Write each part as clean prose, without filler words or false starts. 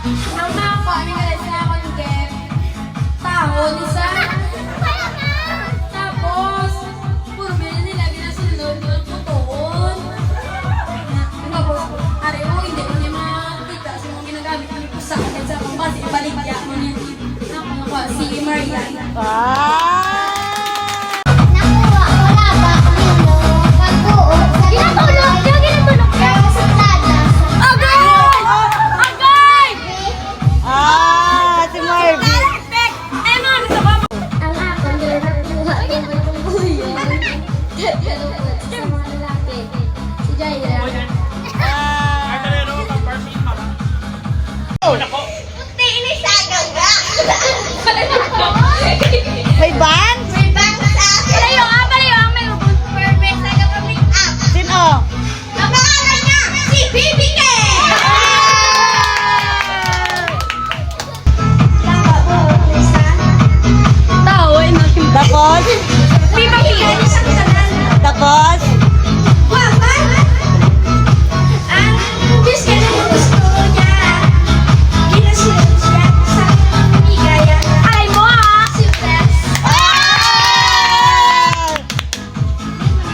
Ang mapa, nagalit na ako ng Gep. Tahon, isa. Tapos, puro bilhin nila, ginasunod, putoon. Tapos, areho, hindi ko niya makita. So, yung ginagamit ng pusa, kahit sa pambasi, baligya mo niya. Nakuha, si Marian. May bang? May bang sa akin. Palayo, may permit na kapamit up. Sino? Ang pangalan niya, si BBK! Tao, Tapos? BBK, isang kanan. Tapos? Wapa! Ang Diyos ka na gusto niya. Ginasunod siya sa pamigaya. Ay mo si Flex.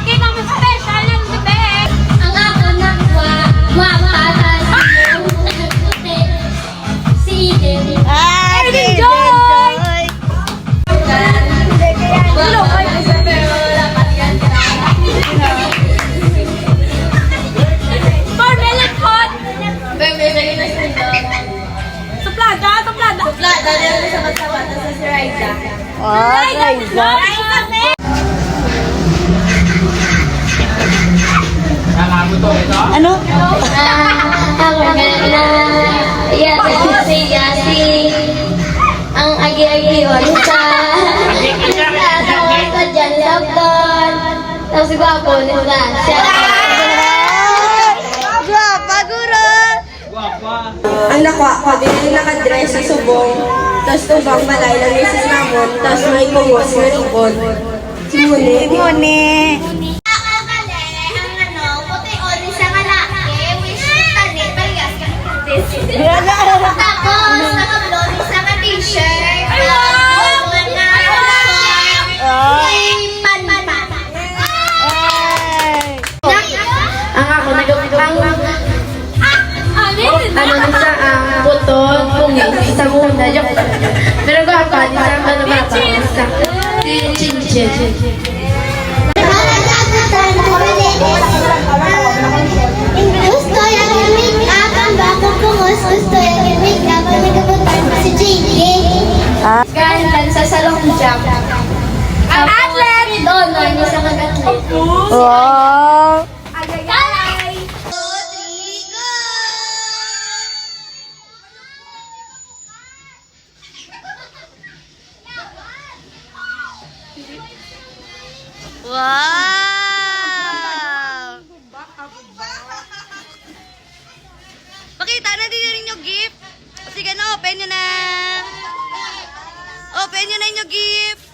Kita mo special ng bebek. Ang ako nakuha, mapatan yung puti. Si David. Si Joy! Joy! Hello, pero dapat yan. For milk hot. Bebe, na sila. Suplada. Suplada, dito sa matsabat sa si Raisa. Raisa! Ano? Ako na si ang agi-agi sa sa dyan laptop tapos gwapo nila siya Guwapa, guro! Ang nakuha ko din nakadress sa subong, tapos tubang balay ng misis namon, tapos may kungos na ribon. Simuni. Muni! Tapos, naka-blonde sa t-shirt. Ay, wow! Ang ako nagapang ano na sa puton, pungis, sa muna, joke. Pero gapa, di sa ano ba pa? Sa chin-chin. Gusto yung make up ang bako kungos. Gusto yung make up ang nagabutan si JJ. Gandan sa salong jump. Ang athlete! Doon, yung isang mag-athlete. Wow! Agay! Wow! Pakita na din rin yung gift. Sige na, open nyo na. Open nyo na yung gift.